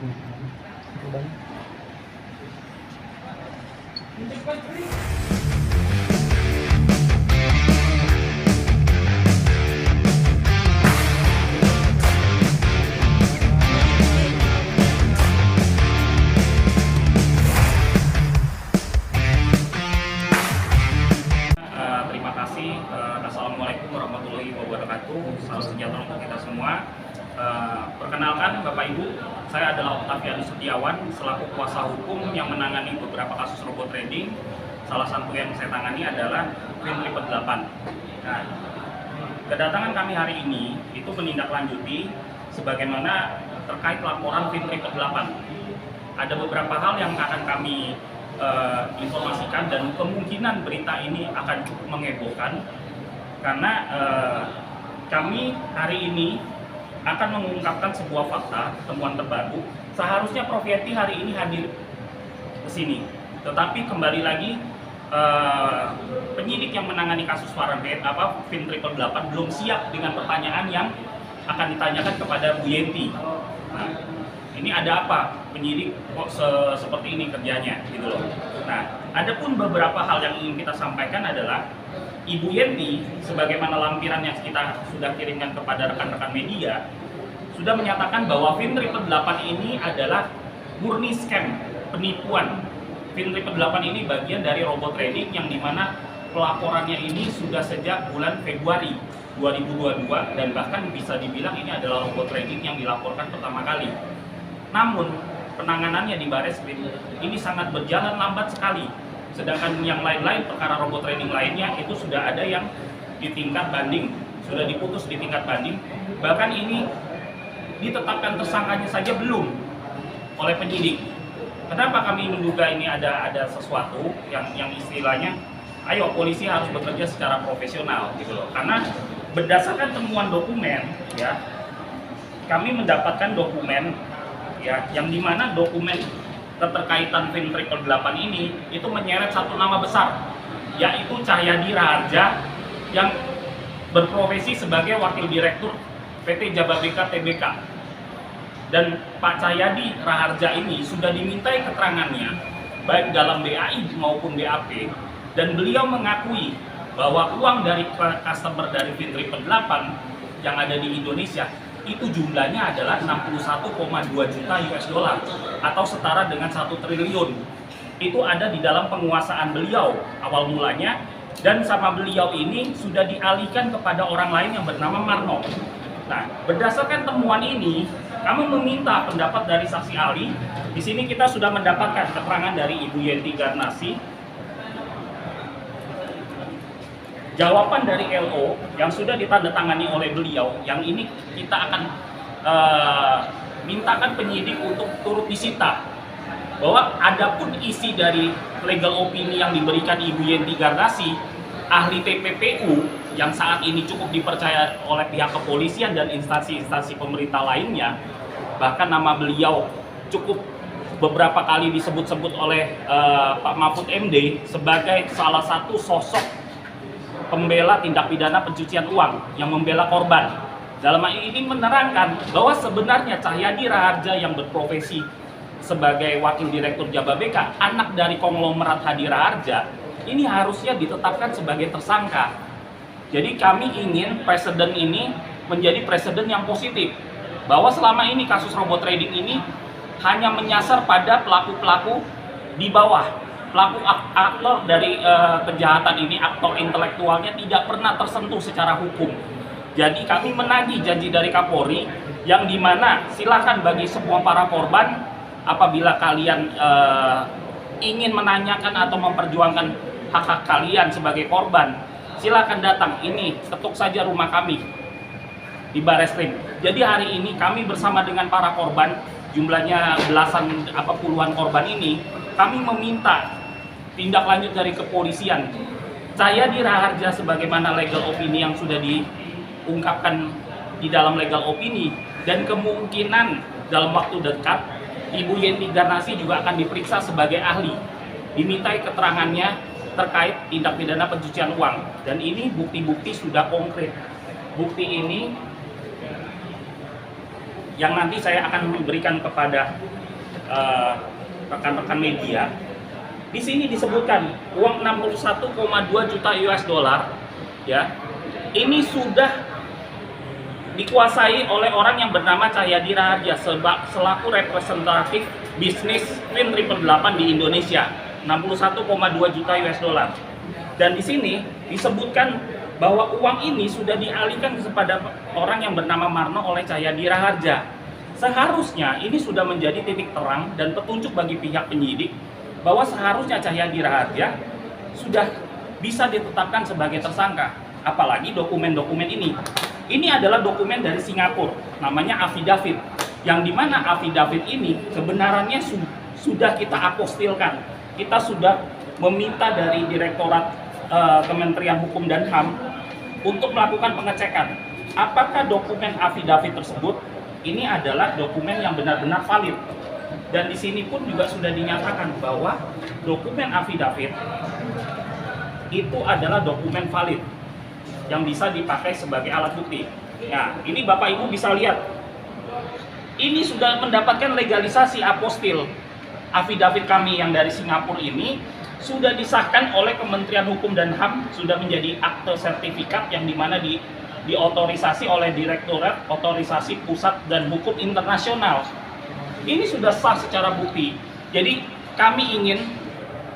Udah. Terima kasih. Assalamualaikum warahmatullahi wabarakatuh. Salam sejahtera untuk kita semua. Perkenalkan Bapak Ibu, saya adalah Octavianus Setiawan selaku kuasa hukum yang menangani beberapa kasus robot trading. Salah satu yang saya tangani adalah Fintripet 8. Nah, kedatangan kami hari ini itu menindaklanjuti sebagaimana terkait laporan Fintripet 8. Ada beberapa hal yang akan kami informasikan dan kemungkinan berita ini akan cukup menghebohkan karena kami hari ini akan mengungkapkan sebuah fakta temuan terbaru. Seharusnya Prof Yeti hari ini hadir ke sini, tetapi kembali lagi penyidik yang menangani kasus Fintripet 8 belum siap dengan pertanyaan yang akan ditanyakan kepada Bu Yenti. Nah, ini ada apa? Penyidik kok seperti ini kerjanya gitu loh. Nah, ada pun beberapa hal yang ingin kita sampaikan adalah Ibu Yenti sebagaimana lampiran yang kita sudah kirimkan kepada rekan-rekan media sudah menyatakan bahwa Fintripet 8 ini adalah murni scam, penipuan. Fintripet 8 ini bagian dari robot trading yang dimana pelaporannya ini sudah sejak bulan Februari 2022 dan bahkan bisa dibilang ini adalah robot trading yang dilaporkan pertama kali. Namun penanganannya di Bareskrim ini sangat berjalan lambat sekali. Sedangkan yang lain-lain perkara robot trading lainnya itu sudah ada yang di tingkat banding, sudah diputus di tingkat banding. Bahkan ini ditetapkan tersangkanya saja belum oleh penyidik. Kenapa kami menduga ini ada sesuatu yang istilahnya, ayo polisi harus bekerja secara profesional gitu loh. Karena berdasarkan temuan dokumen ya, kami mendapatkan dokumen ya, yang dimana dokumen keterkaitan Fintripet 8 ini itu menyeret satu nama besar, yaitu Cahyadi Raharja yang berprofesi sebagai Wakil Direktur PT Jababeka Tbk. Dan Pak Cahyadi Raharja ini sudah dimintai keterangannya baik dalam BAI maupun BAP, dan beliau mengakui bahwa uang dari customer dari Fintripet 8 yang ada di Indonesia itu jumlahnya adalah 61,2 juta US dollar atau setara dengan 1 triliun. Itu ada di dalam penguasaan beliau awal mulanya, dan sama beliau ini sudah dialihkan kepada orang lain yang bernama Marno. Nah, berdasarkan temuan ini, kami meminta pendapat dari saksi ahli. Di sini kita sudah mendapatkan keterangan dari Ibu Yenti Garnasi. Jawaban dari LO yang sudah ditandatangani oleh beliau, yang ini kita akan mintakan penyidik untuk turut disita. Bahwa adapun isi dari legal opinion yang diberikan Ibu Yenti Garnasi, ahli TPPU yang saat ini cukup dipercaya oleh pihak kepolisian dan instansi-instansi pemerintah lainnya, bahkan nama beliau cukup beberapa kali disebut-sebut oleh Pak Mahfud MD sebagai salah satu sosok pembela tindak pidana pencucian uang yang membela korban. Dalam hal ini menerangkan bahwa sebenarnya Cahyadi Raharja yang berprofesi sebagai Wakil Direktur Jababeka, anak dari konglomerat Hadi Raharja, ini harusnya ditetapkan sebagai tersangka. Jadi kami ingin presiden ini menjadi presiden yang positif, bahwa selama ini kasus robot trading ini hanya menyasar pada pelaku-pelaku di bawah. Pelaku aktor dari kejahatan ini, aktor intelektualnya tidak pernah tersentuh secara hukum. Jadi kami menagih janji dari Kapolri yang dimana silakan bagi semua para korban, apabila kalian ingin menanyakan atau memperjuangkan hak-hak kalian sebagai korban, silakan datang, ini ketuk saja rumah kami di Bareskrim. Jadi hari ini kami bersama dengan para korban, jumlahnya belasan puluhan korban ini, kami meminta tindak lanjut dari kepolisian. Cahyadi Raharja sebagaimana legal opini yang sudah diungkapkan di dalam legal opini, dan kemungkinan dalam waktu dekat Ibu Yenti Garnasi juga akan diperiksa sebagai ahli, dimintai keterangannya terkait tindak pidana pencucian uang. Dan ini bukti-bukti sudah konkret. Bukti ini yang nanti saya akan berikan kepada rekan-rekan media. Di sini disebutkan uang 61,2 juta US dollar, ya. Ini sudah dikuasai oleh orang yang bernama Cahyadi Raharja selaku representatif bisnis Fin 888 di Indonesia, 61,2 juta US dollar. Dan di sini disebutkan bahwa uang ini sudah dialihkan kepada orang yang bernama Marno oleh Cahyadi Raharja. Seharusnya ini sudah menjadi titik terang dan petunjuk bagi pihak penyidik bahwa seharusnya Cahyadi Raharja sudah bisa ditetapkan sebagai tersangka. Apalagi dokumen-dokumen ini. Ini adalah dokumen dari Singapura, namanya affidavit. Yang dimana affidavit ini kebenarannya sudah kita apostilkan. Kita sudah meminta dari Direktorat Kementerian Hukum dan HAM untuk melakukan pengecekan apakah dokumen affidavit tersebut ini adalah dokumen yang benar-benar valid. Dan di sini pun juga sudah dinyatakan bahwa dokumen affidavit itu adalah dokumen valid yang bisa dipakai sebagai alat bukti. Nah, ini Bapak Ibu bisa lihat. Ini sudah mendapatkan legalisasi apostil. Affidavit kami yang dari Singapura ini sudah disahkan oleh Kementerian Hukum dan HAM, sudah menjadi akte sertifikat yang dimana diotorisasi oleh Direktorat Otorisasi Pusat dan Hukum Internasional. Ini sudah sah secara bukti. Jadi kami ingin,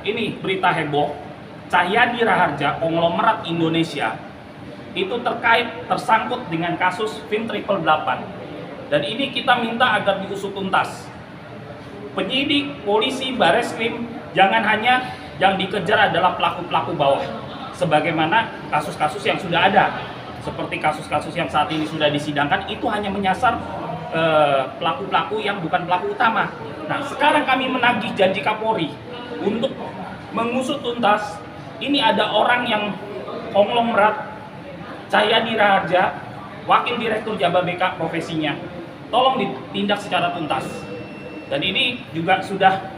ini berita heboh, Cahyadi Raharja, konglomerat Indonesia, itu tersangkut dengan kasus Fin 888. Dan ini kita minta agar diusut tuntas. Penyidik, polisi, Bareskrim, jangan hanya yang dikejar adalah pelaku-pelaku bawah. Sebagaimana kasus-kasus yang sudah ada. Seperti kasus-kasus yang saat ini sudah disidangkan, itu hanya menyasar pelaku-pelaku yang bukan pelaku utama. Nah, sekarang kami menagih janji Kapolri untuk mengusut tuntas. Ini ada orang yang konglomerat Cahyadi Raharja, Wakil Direktur Jababeka profesinya. Tolong ditindak secara tuntas. Dan ini juga sudah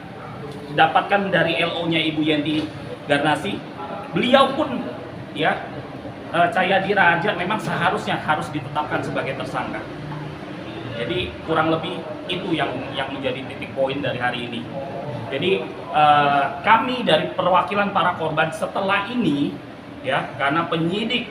dapatkan dari LO-nya Ibu Yenti Garnasi. Beliau pun ya Cahyadi Raharja memang seharusnya harus ditetapkan sebagai tersangka. Jadi kurang lebih itu yang menjadi titik poin dari hari ini. Jadi kami dari perwakilan para korban setelah ini ya, karena penyidik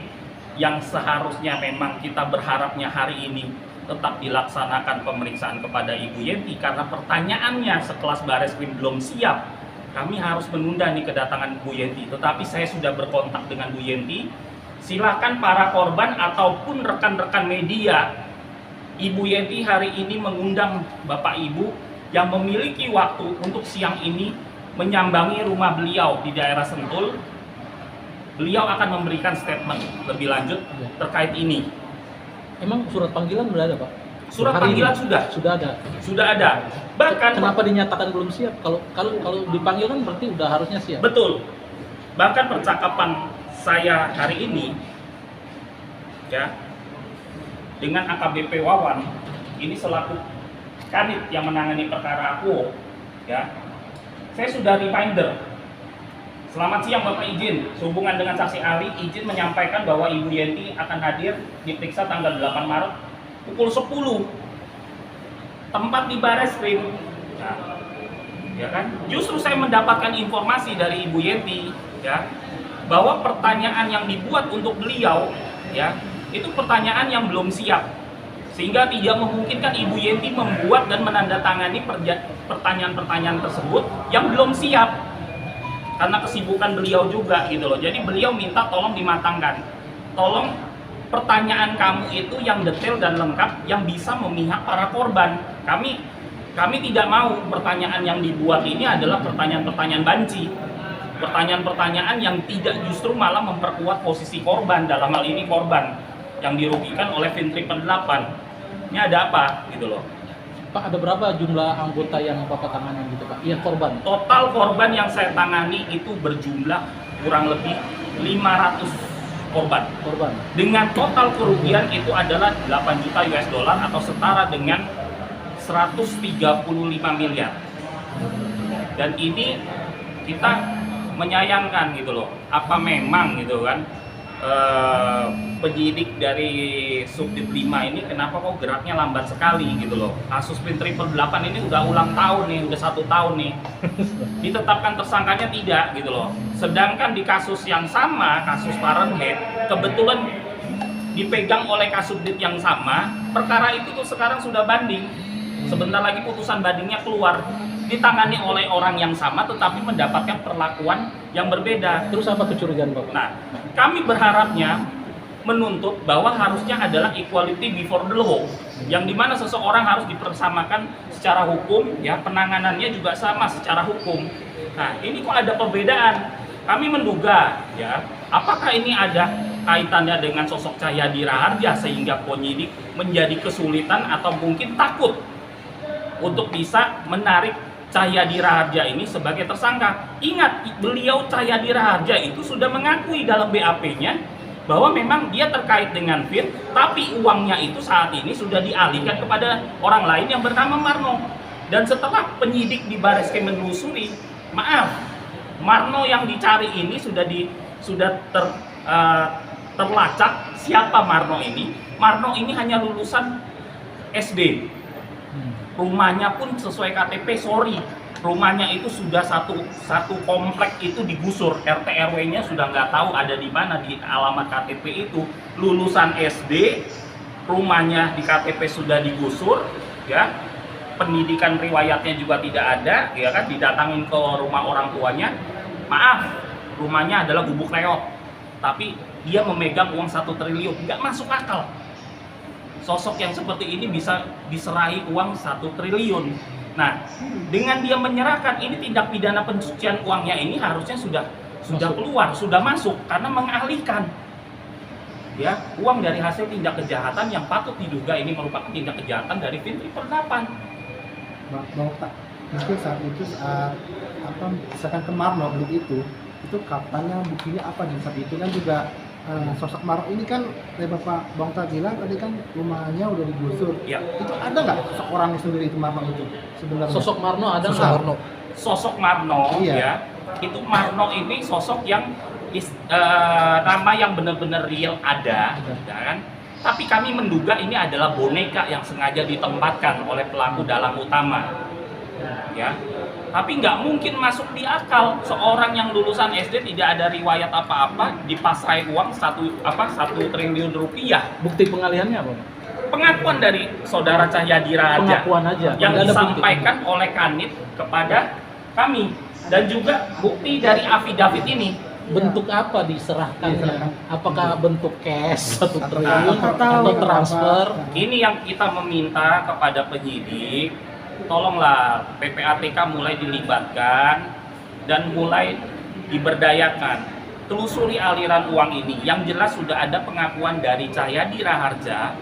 yang seharusnya memang kita berharapnya hari ini tetap dilaksanakan pemeriksaan kepada Ibu Yenti karena pertanyaannya sekelas Bareskrim belum siap. Kami harus menunda nih kedatangan Bu Yenti. Tetapi saya sudah berkontak dengan Bu Yenti. Silakan para korban ataupun rekan-rekan media, Ibu Yenti hari ini mengundang Bapak Ibu yang memiliki waktu untuk siang ini menyambangi rumah beliau di daerah Sentul. Beliau akan memberikan statement lebih lanjut terkait ini. Emang surat panggilan sudah ada, Pak? Surat panggilan ada. Sudah ada. Bahkan kenapa dinyatakan belum siap? Kalau dipanggil kan berarti udah harusnya siap. Betul. Bahkan percakapan saya hari ini ya dengan AKBP Wawan, ini selaku Kanit yang menangani perkara aku ya. Saya sudah reminder. Selamat siang Bapak, izin sehubungan dengan saksi ahli, izin menyampaikan bahwa Ibu Yenti akan hadir diperiksa tanggal 8 Maret pukul 10. Tempat di Bareskrim. Nah, ya kan? Justru saya mendapatkan informasi dari Ibu Yenti ya, bahwa pertanyaan yang dibuat untuk beliau ya, itu pertanyaan yang belum siap. Sehingga tidak memungkinkan Ibu Yenti membuat dan menandatangani pertanyaan-pertanyaan tersebut yang belum siap. Karena kesibukan beliau juga gitu loh. Jadi beliau minta tolong dimatangkan. Tolong pertanyaan kamu itu yang detail dan lengkap yang bisa memihak para korban. Kami tidak mau pertanyaan yang dibuat ini adalah pertanyaan-pertanyaan banci. Pertanyaan-pertanyaan yang tidak justru malah memperkuat posisi korban, dalam hal ini korban yang dirugikan oleh Fin 888. Ini ada apa gitu loh. Pak, ada berapa jumlah anggota yang Bapak tangani gitu, Pak? Iya, korban. Total korban yang saya tangani itu berjumlah kurang lebih 500 korban. Dengan total kerugian itu adalah 8 juta US dollar atau setara dengan 135 miliar. Dan ini kita menyayangkan gitu loh. Apa memang gitu kan penyidik dari Subdit 5 ini kenapa kok geraknya lambat sekali gitu loh. Kasus PIN 888 ini udah ulang tahun nih, udah 1 tahun nih. Ditetapkan tersangkanya tidak gitu loh. Sedangkan di kasus yang sama, kasus Fahrenheit, kebetulan dipegang oleh Kasubdit yang sama, perkara itu tuh sekarang sudah banding. Sebentar lagi putusan bandingnya keluar. Ditangani oleh orang yang sama tetapi mendapatkan perlakuan yang berbeda. Terus apa kecurigaan Bapak? Nah, kami berharapnya menuntut bahwa harusnya adalah equality before the law, yang dimana seseorang harus dipersamakan secara hukum, ya penanganannya juga sama secara hukum. Nah, ini kok ada perbedaan? Kami menduga, ya, apakah ini ada kaitannya dengan sosok Cahyadi Raharja sehingga penyidik menjadi kesulitan atau mungkin takut untuk bisa menarik Cahyadi Raharja ini sebagai tersangka. Ingat, beliau Cahyadi Raharja itu sudah mengakui dalam BAP-nya bahwa memang dia terkait dengan Fir, tapi uangnya itu saat ini sudah dialihkan kepada orang lain yang bernama Marno. Dan setelah penyidik di Bareskrim menelusuri, maaf, Marno yang dicari ini sudah terlacak siapa Marno ini. Marno ini hanya lulusan SD. Rumahnya pun sesuai KTP, sorry, rumahnya itu sudah satu komplek itu digusur, RT RW-nya sudah nggak tahu ada di mana di alamat KTP itu. Lulusan SD, rumahnya di KTP sudah digusur, ya. Pendidikan riwayatnya juga tidak ada, ya kan, didatangin ke rumah orang tuanya. Maaf, rumahnya adalah gubuk reok, tapi dia memegang uang 1 triliun, nggak masuk akal. Sosok yang seperti ini bisa diserahi uang 1 triliun. Nah, dengan dia menyerahkan, ini tindak pidana pencucian uangnya ini harusnya sudah keluar, sudah masuk karena mengalihkan, ya, uang dari hasil tindak kejahatan yang patut diduga ini merupakan tindak kejahatan dari PIN 888. Bang Okta, mungkin saat itu misalkan ke Marno itu kapannya buktinya apa di saat itu kan juga sosok Marno ini kan dari Bapak Bang Okta bilang tadi kan rumahnya udah digusur. Ya. Itu ada nggak sosok orangnya sendiri itu Marno itu sebenarnya? Sosok Marno ada Sosok nggak? Marno. Sosok Marno, Iya. ya, itu Marno ini sosok yang nama yang benar-benar real ada, ya kan? Tapi kami menduga ini adalah boneka yang sengaja ditempatkan oleh pelaku dalang utama, ya. Tapi nggak mungkin masuk di akal seorang yang lulusan SD tidak ada riwayat apa-apa dipasrai uang 1 triliun rupiah. Bukti pengalihannya apa? Pengakuan dari saudara Cahyadi Raharja Pengakuan aja. yang Nggak ada disampaikan oleh Kanit kepada kami, dan juga bukti dari afidavit ini. Bentuk apa diserahkan? Diserahkan. Apakah bentuk cash 1 Atau triliun tahu atau transfer? Ini yang kita meminta kepada penyidik, tolonglah PPATK mulai dilibatkan dan mulai diberdayakan. Telusuri aliran uang ini, yang jelas sudah ada pengakuan dari Cahyadi Raharja,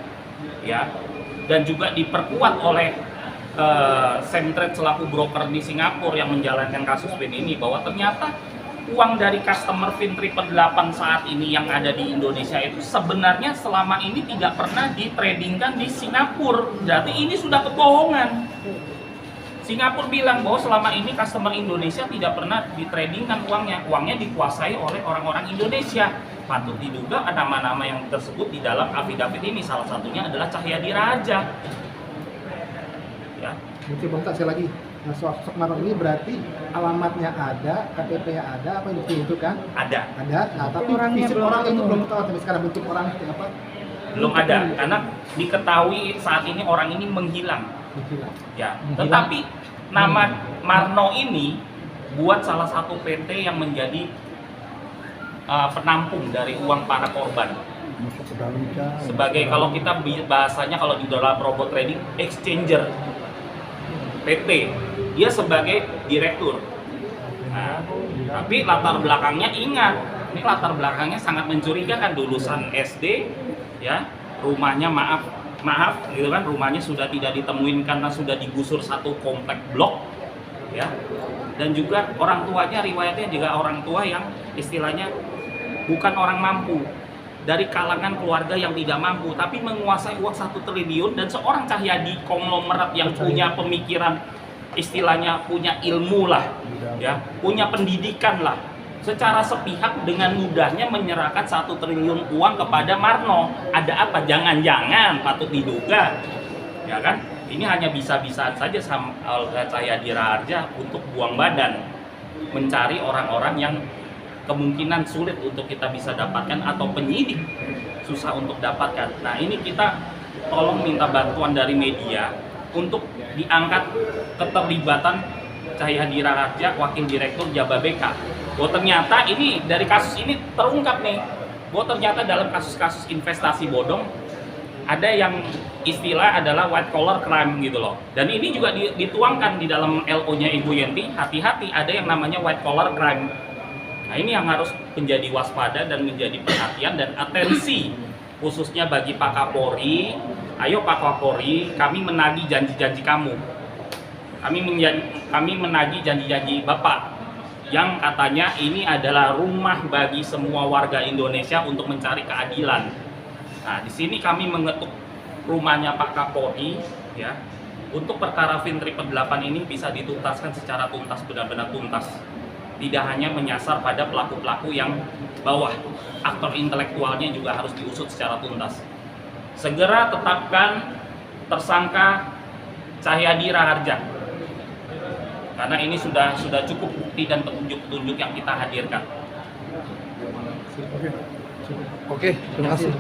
ya, dan juga diperkuat oleh Semtrade selaku broker di Singapura yang menjalankan kasus PIN ini, bahwa ternyata uang dari customer PIN 888 saat ini yang ada di Indonesia itu sebenarnya selama ini tidak pernah ditradingkan di Singapura. Berarti ini sudah kebohongan. Singapura bilang bahwa selama ini customer Indonesia tidak pernah ditradingkan uangnya dikuasai oleh orang-orang Indonesia. Patut diduga nama-nama yang tersebut di dalam afidavit ini, salah satunya adalah Cahyadi Raharja. Ya. Mungkin Bang Okta, sekali lagi. Nah, sosok Marno ini berarti alamatnya ada, KTP-nya ada, apa itu kan? Ada. Ada. Nah, tapi Orangnya fisik belum orang itu ketemu. belum tahu sampai sekarang bentuk orang seperti apa. Belum ada, karena diketahui saat ini orang ini menghilang. Gila. Ya, Menghilang. tetapi nama Marno ini buat salah satu PT yang menjadi penampung dari uang para korban. Masuk ke dalam kan. Sebagai, kalau kita bahasanya kalau di dalam robot trading, exchanger PT, dia sebagai direktur. Nah, tapi latar belakangnya, ingat, ini latar belakangnya sangat mencurigakan. Lulusan SD, ya, rumahnya maaf gitu kan, rumahnya sudah tidak ditemuin karena sudah digusur satu komplek blok, ya, dan juga orang tuanya riwayatnya juga orang tua yang istilahnya bukan orang mampu, dari kalangan keluarga yang tidak mampu, tapi menguasai uang 1 triliun, dan seorang Cahyadi konglomerat yang punya pemikiran, istilahnya punya ilmu lah, ya, punya pendidikan lah, secara sepihak dengan mudahnya menyerahkan 1 triliun uang kepada Marno. Ada apa? Jangan-jangan patut diduga, ya kan? Ini hanya bisa-bisaan saja sama Olga Cahyadira Harja untuk buang badan, mencari orang-orang yang kemungkinan sulit untuk kita bisa dapatkan atau penyidik susah untuk dapatkan. Nah, ini kita tolong minta bantuan dari media untuk diangkat keterlibatan Cahyadira Harja, Wakil Direktur Jababeka. Bahwa ternyata ini dari kasus ini terungkap nih, bahwa ternyata dalam kasus-kasus investasi bodong ada yang istilah adalah white collar crime gitu loh. Dan ini juga dituangkan di dalam LO-nya Ibu Yenti, hati-hati ada yang namanya white collar crime. Nah, ini yang harus menjadi waspada dan menjadi perhatian dan atensi khususnya bagi Pak Kapolri. Ayo Pak Kapolri, kami menagih janji-janji kamu. Kami menagih janji-janji Bapak yang katanya ini adalah rumah bagi semua warga Indonesia untuk mencari keadilan. Nah, di sini kami mengetuk rumahnya Pak Kapolri, ya, untuk perkara Fin8 ini bisa dituntaskan secara tuntas, benar-benar tuntas. Tidak hanya menyasar pada pelaku-pelaku yang bawah, aktor intelektualnya juga harus diusut secara tuntas. Segera tetapkan tersangka Cahyadira Harja, karena ini sudah cukup bukti dan petunjuk-petunjuk yang kita hadirkan. Oke, terima kasih.